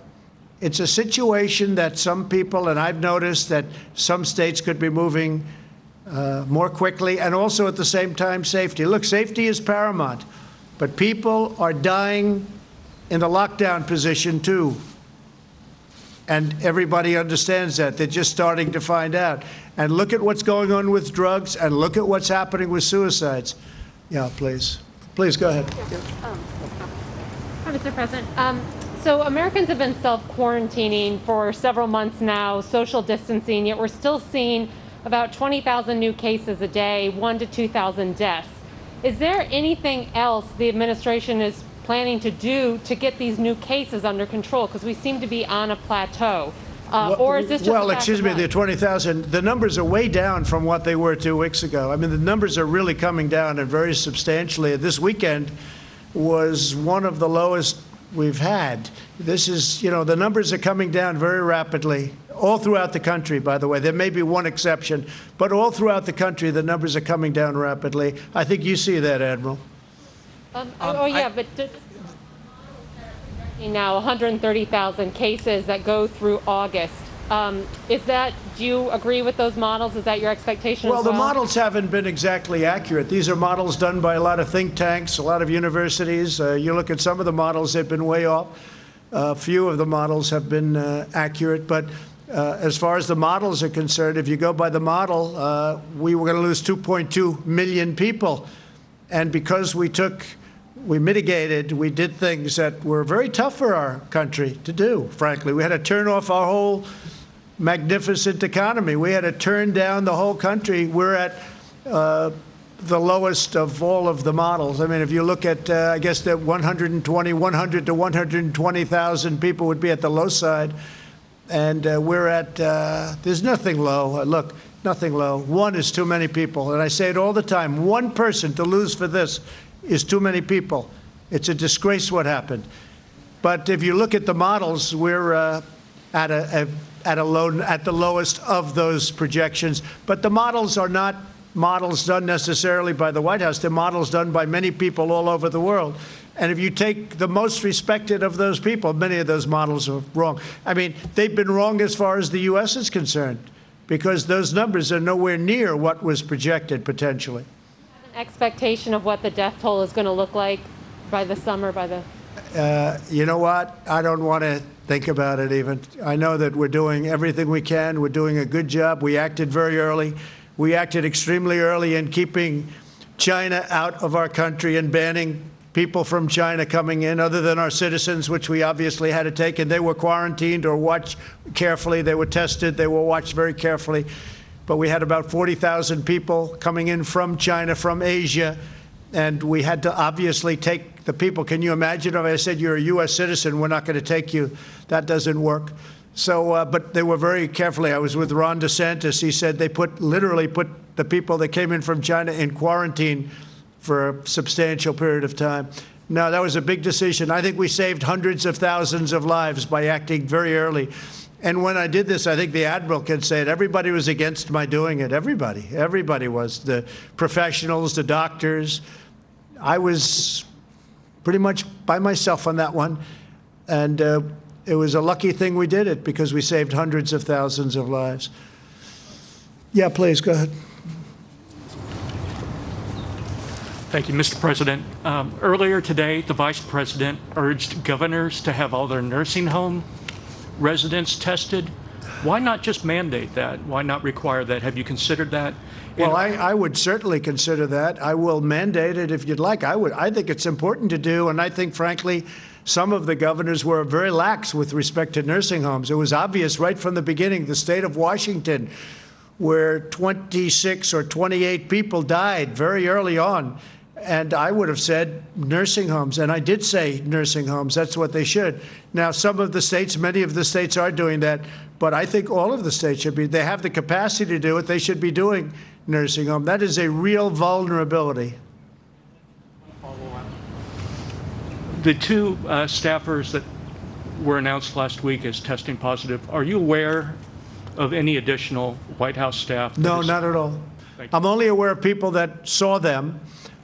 situation that some people, and I've noticed that some states could be moving more quickly, and also at the same time safety. Look, safety is paramount, but people are dying in the lockdown position too. And everybody understands that. They're just starting to find out. And look at what's going on with drugs, and look at what's happening with suicides. Yeah, please. Please go ahead. Hi, Mr. President. So Americans have been self-quarantining for several months now, social distancing, yet we're still seeing about 20,000 new cases a day, 1,000 to 2,000 deaths. Is there anything else the administration is planning to do to get these new cases under control? Because we seem to be on a plateau. Or is this just well, excuse me, the 20,000, the numbers are way down from what they were 2 weeks ago. I mean, the numbers are really coming down, and very substantially. This weekend was one of the lowest we've had. This is, you know, the numbers are coming down very rapidly all throughout the country, by the way. There may be one exception, but all throughout the country, the numbers are coming down rapidly. I think you see that, Admiral. But now 130,000 cases that go through August. Is that, do you agree with those models? Is that your expectation Well, as well? the models haven't been exactly accurate. These are models done by a lot of think tanks, a lot of universities. You look at some of the models, they've been way off. A few of the models have been accurate. But as far as the models are concerned, if you go by the model, we were going to lose 2.2 million people. And because we mitigated, we did things that were very tough for our country to do, frankly. We had to turn off our whole magnificent economy. We had to turn down the whole country. We're at the lowest of all of the models. I mean, if you look at, I guess that 100 to 120,000 people would be at the low side. And we're at, there's nothing low. Look, nothing low. One is too many people. And I say it all the time. One person to lose for this is too many people. It's a disgrace what happened. But if you look at the models, we're at the lowest of those projections. But the models are not models done necessarily by the White House. They're models done by many people all over the world. And if you take the most respected of those people, many of those models are wrong. I mean, they've been wrong as far as the U.S. is concerned, because those numbers are nowhere near what was projected potentially. Expectation of what the death toll is going to look like by the summer, you know what? I don't want to think about it even. I know that we're doing everything we can. We're doing a good job. We acted very early. We acted extremely early in keeping China out of our country and banning people from China coming in, other than our citizens, which we obviously had to take. And they were quarantined or watched carefully. They were tested. They were watched very carefully. But we had about 40,000 people coming in from China, from Asia, And we had to obviously take the people. Can you imagine if I said, you're a U.S. citizen, we're not going to take you? That doesn't work. So, but they were very carefully. I was with Ron DeSantis. He said they literally put the people that came in from China in quarantine for a substantial period of time. Now, that was a big decision. I think we saved hundreds of thousands of lives by acting very early. And when I did this, I think the Admiral can say it, everybody was against my doing it. Everybody was. The professionals, the doctors. I was pretty much by myself on that one. And it was a lucky thing we did it because we saved hundreds of thousands of lives. Yeah, please, go ahead. Thank you, Mr. President. Earlier today, the Vice President urged governors to have all their nursing home residents tested. Why not just mandate that? Why not require that? Have you considered that? Well, I would certainly consider that. I will mandate it if you'd like. I think it's important to do, and I think, frankly, some of the governors were very lax with respect to nursing homes. It was obvious right from the beginning. The state of Washington, where 26 or 28 people died very early on, and I would have said nursing homes, and I did say nursing homes. That's what they should. Now, some of the states, many of the states are doing that, but I think all of the states should be. They have the capacity to do it. They should be doing nursing home. That is a real vulnerability. The two staffers that were announced last week as testing positive, are you aware of any additional White House staff? No, not at all. I'm only aware of people that saw them,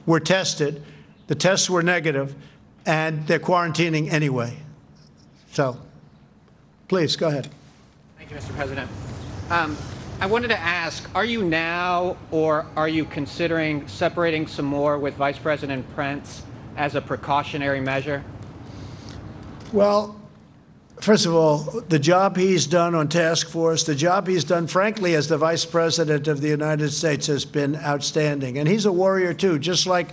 were tested, the tests were negative, and they're quarantining anyway. So, please, go ahead. Thank you, Mr. President. I wanted to ask, are you now or are you considering separating some more with Vice President Pence as a precautionary measure? Well, first of all, the job he's done on task force, the job he's done, frankly, as the Vice President of the United States has been outstanding. And he's a warrior, too, just like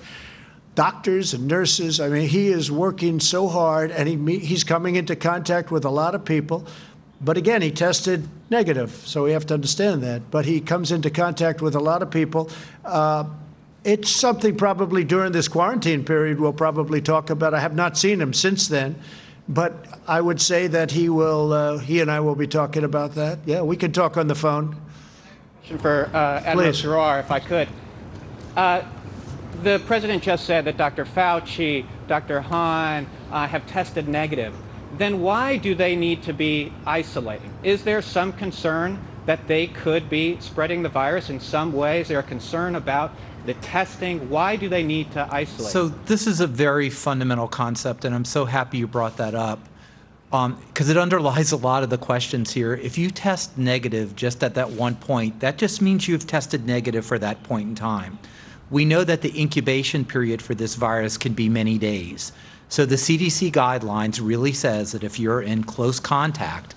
doctors and nurses. I mean, he is working so hard, and he's coming into contact with a lot of people. But again, he tested negative, so we have to understand that. But he comes into contact with a lot of people. It's something probably during this quarantine period we'll probably talk about. I have not seen him since then. But I would say that he and I will be talking about that. Yeah, we can talk on the phone. Question for Admiral Giroir, if I could. The president just said that Dr. Fauci, Dr. Hahn have tested negative. Then why do they need to be isolating? Is there some concern that they could be spreading the virus in some way? Is there a concern about the testing? Why do they need to isolate? So this is a very fundamental concept, and I'm so happy you brought that up because it underlies a lot of the questions here. If you test negative just at that one point, that just means you've tested negative for that point in time. We know that the incubation period for this virus can be many days. So the CDC guidelines really says that if you're in close contact,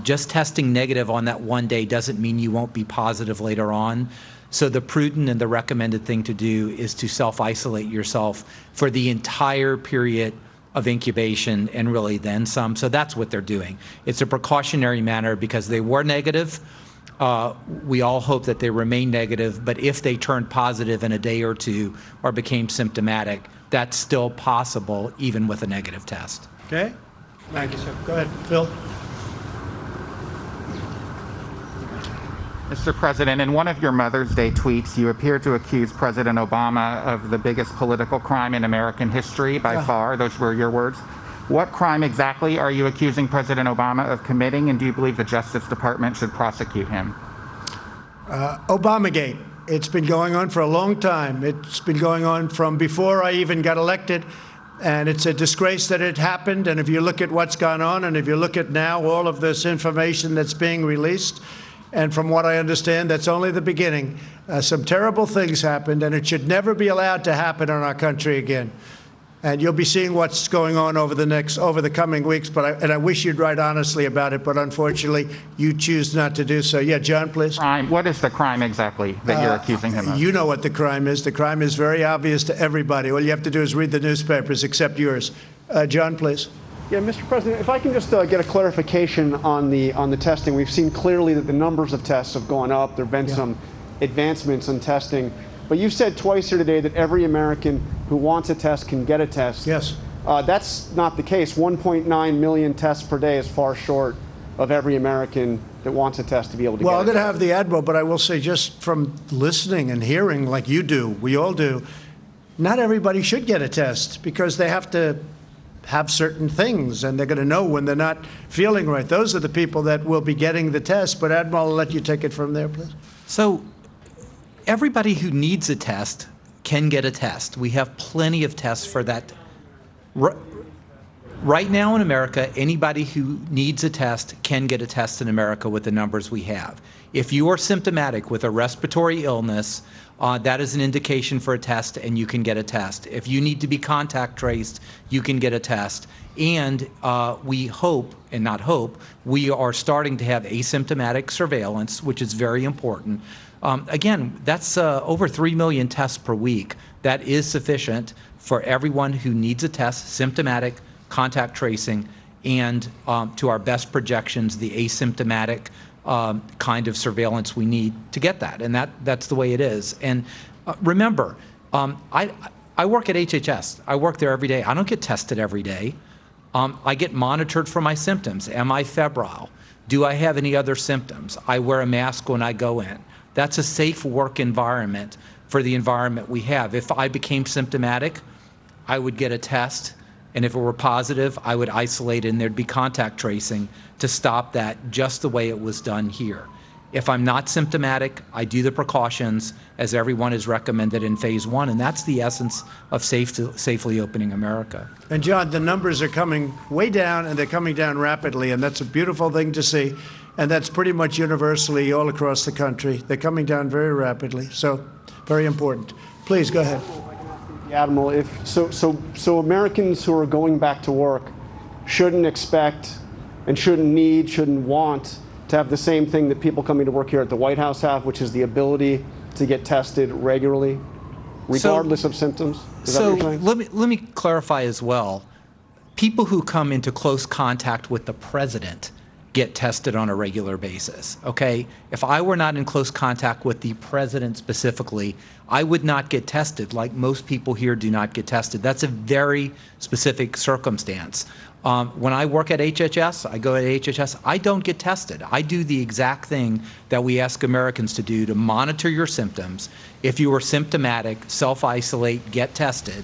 just testing negative on that one day doesn't mean you won't be positive later on. So the prudent and the recommended thing to do is to self-isolate yourself for the entire period of incubation and really then some. So that's what they're doing. It's a precautionary manner because they were negative. We all hope that they remain negative, but if they turned positive in a day or two or became symptomatic, that's still possible even with a negative test. Okay. Thank you, sir. Go ahead, Phil. Mr. President, in one of your Mother's Day tweets, you appear to accuse President Obama of the biggest political crime in American history by far. Those were your words. What crime exactly are you accusing President Obama of committing, and do you believe the Justice Department should prosecute him? Obamagate. It's been going on for a long time. It's been going on from before I even got elected, and it's a disgrace that it happened. And if you look at what's gone on, and if you look at now all of this information that's being released, and from what I understand, that's only the beginning. Some terrible things happened, and it should never be allowed to happen in our country again. And you'll be seeing what's going on over the coming weeks. And I wish you'd write honestly about it, but unfortunately, you choose not to do so. Yeah, John, please. Crime. What is the crime exactly that you're accusing him of? You know what the crime is. The crime is very obvious to everybody. All you have to do is read the newspapers, except yours. John, please. Yeah, Mr. President, if I can just get a clarification on the testing. We've seen clearly that the numbers of tests have gone up. There have been some advancements in testing. But you've said twice here today that every American who wants a test can get a test. Yes. That's not the case. 1.9 million tests per day is far short of every American that wants a test to be able to Well, get I'm it. going to have the Admiral, but I will say just from listening and hearing like you do, we all do, not everybody should get a test because they have to have certain things and they're going to know when they're not feeling right. Those are the people that will be getting the test. But Admiral, I'll let you take it from there, please. So everybody who needs a test can get a test. We have plenty of tests for that. Right now in America, anybody who needs a test can get a test in America with the numbers we have. If you are symptomatic with a respiratory illness, that is an indication for a test and you can get a test. If you need to be contact traced, you can get a test. And we hope, and not hope, we are starting to have asymptomatic surveillance, which is very important. Again, that's over 3 million tests per week. That is sufficient for everyone who needs a test, symptomatic, contact tracing, and to our best projections, the asymptomatic kind of surveillance we need to get that. And that's the way it is. And remember, I work at HHS. I work there every day. I don't get tested every day. I get monitored for my symptoms. Am I febrile? Do I have any other symptoms? I wear a mask when I go in. That's a safe work environment for the environment we have. If I became symptomatic, I would get a test. And if it were positive, I would isolate and there'd be contact tracing to stop that just the way it was done here. If I'm not symptomatic, I do the precautions as everyone is recommended in phase 1, and that's the essence of safely opening America. And John, the numbers are coming way down, and they're coming down rapidly, and that's a beautiful thing to see. And that's pretty much universally all across the country. They're coming down very rapidly, so very important. Please, go ahead. Admiral, so Americans who are going back to work shouldn't expect and shouldn't want to have the same thing that people coming to work here at the White House have, which is the ability to get tested regularly, regardless of symptoms? Is that what you're saying? let me clarify as well. People who come into close contact with the president get tested on a regular basis, okay? If I were not in close contact with the president specifically, I would not get tested like most people here do not get tested. That's a very specific circumstance. When I work at HHS, I go to HHS, I don't get tested. I do the exact thing that we ask Americans to do to monitor your symptoms. If you are symptomatic, self-isolate, get tested.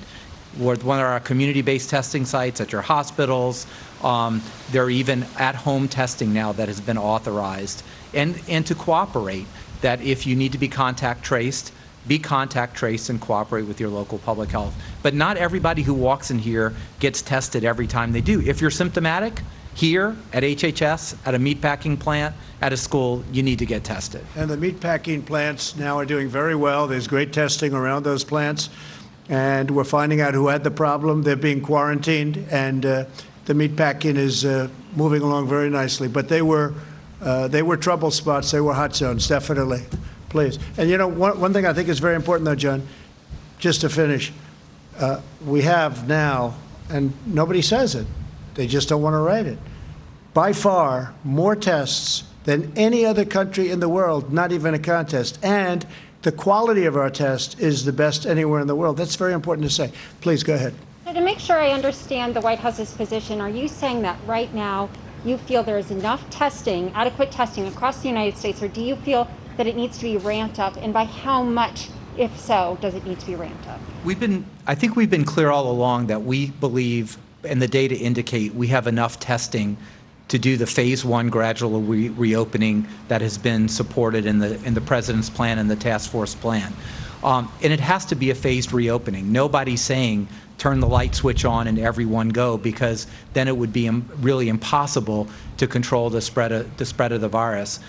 With one of our community-based testing sites at your hospitals. There are even at-home testing now that has been authorized. And to cooperate, that if you need to be contact traced, be contact traced and cooperate with your local public health. But not everybody who walks in here gets tested every time they do. If you're symptomatic, here at HHS, at a meatpacking plant, at a school, you need to get tested. And the meatpacking plants now are doing very well. There's great testing around those plants. And we're finding out who had the problem. They're being quarantined, and the meatpacking is moving along very nicely. But they were trouble spots. They were hot zones, definitely. Please. And you know, one thing I think is very important, though, John, just to finish, we have now, and nobody says it, they just don't want to write it, by far more tests than any other country in the world, not even a contest. And the quality of our test is the best anywhere in the world. That's very important to say. Please go ahead. So to make sure I understand the White House's position, are you saying that right now you feel there is enough testing, adequate testing across the United States, or do you feel that it needs to be ramped up, and by how much, if so, does it need to be ramped up? I think we've been clear all along that we believe, and the data indicate, we have enough testing to do the phase 1 gradual reopening that has been supported in the president's plan and the task force plan. And it has to be a phased reopening. Nobody's saying turn the light switch on and everyone go, because then it would be really impossible to control the spread of the virus.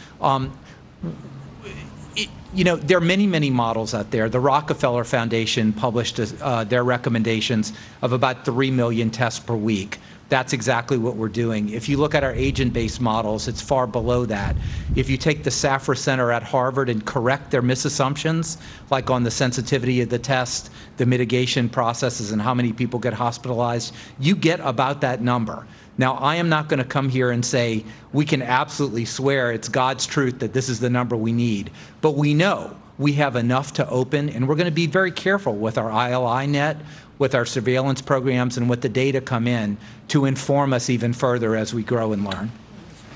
You know, there are many, many models out there. The Rockefeller Foundation published their recommendations of about 3 million tests per week. That's exactly what we're doing. If you look at our agent-based models, it's far below that. If you take the Safra Center at Harvard and correct their misassumptions, like on the sensitivity of the test, the mitigation processes, and how many people get hospitalized, you get about that number. Now, I am not going to come here and say we can absolutely swear it's God's truth that this is the number we need, but we know we have enough to open, and we're going to be very careful with our ILI net, with our surveillance programs, and with the data come in to inform us even further as we grow and learn.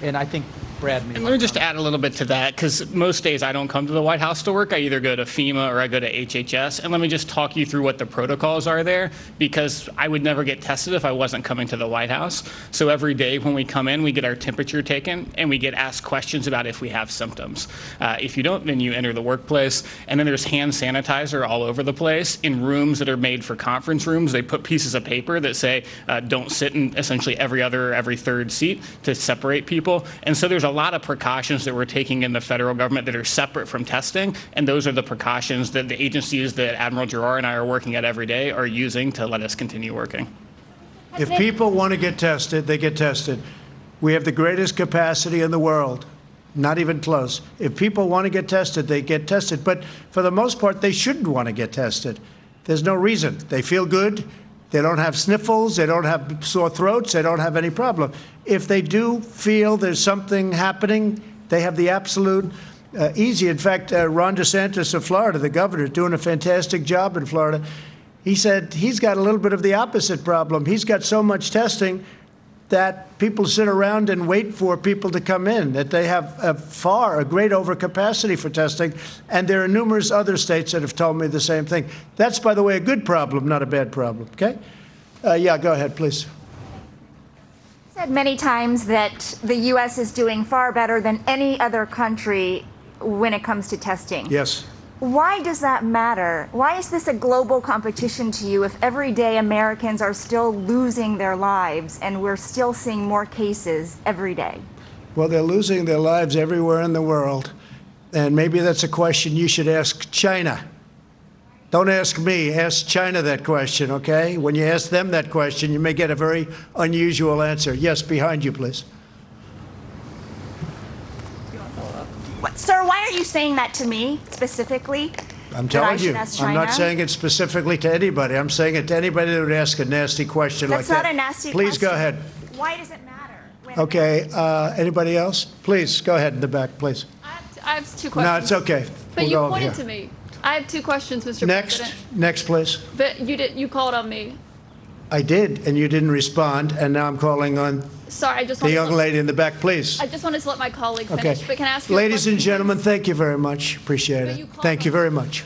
And I think Brad may. And let me just add a little bit to that, because most days I don't come to the White House to work. I either go to FEMA or I go to HHS. And let me just talk you through what the protocols are there, because I would never get tested if I wasn't coming to the White House. So every day when we come in, we get our temperature taken and we get asked questions about if we have symptoms. If you don't, then you enter the workplace. And then there's hand sanitizer all over the place. In rooms that are made for conference rooms, they put pieces of paper that say don't sit in essentially every other or every third seat to separate people. And so there's a lot of precautions that we're taking in the federal government that are separate from testing, and those are the precautions that the agencies that Admiral Giroir and I are working at every day are using to let us continue working. If people want to get tested, they get tested. We have the greatest capacity in the world, not even close. If people want to get tested, they get tested. But for the most part, they shouldn't want to get tested. There's no reason. They feel good. They don't have sniffles. They don't have sore throats. They don't have any problem. If they do feel there's something happening, they have the absolute easy. In fact, Ron DeSantis of Florida, the governor, is doing a fantastic job in Florida. He said he's got a little bit of the opposite problem. He's got so much testing that people sit around and wait for people to come in, that they have a great overcapacity for testing. And there are numerous other states that have told me the same thing. That's, by the way, a good problem, not a bad problem. Okay? Yeah, go ahead, please. Said many times that the U.S. is doing far better than any other country when it comes to testing. Yes. Why does that matter? Why is this a global competition to you if every day Americans are still losing their lives and we're still seeing more cases every day? Well, they're losing their lives everywhere in the world. And maybe that's a question you should ask China. Don't ask me, ask China that question, okay? When you ask them that question, you may get a very unusual answer. Yes, behind you, please. Sir, why are you saying that to me specifically? I'm telling you, I'm not China? saying it specifically to anybody. I'm saying it to anybody that would ask a nasty question like that. That's not a nasty question. Please go ahead. Why does it matter? Okay, anybody else? Please, go ahead in the back, please. I have two questions. No, it's okay. But We'll you go over pointed here. to me. I have two questions, Mr. Next, President. next, please. But you called on me. I did, and you didn't respond, and now I'm calling on Sorry, I just the wanted young to, lady in the back, please. I just wanted to let my colleague Okay. finish. But can I ask you a Ladies and question, gentlemen, please? thank you very much. Appreciate But you it. called Thank you on very much.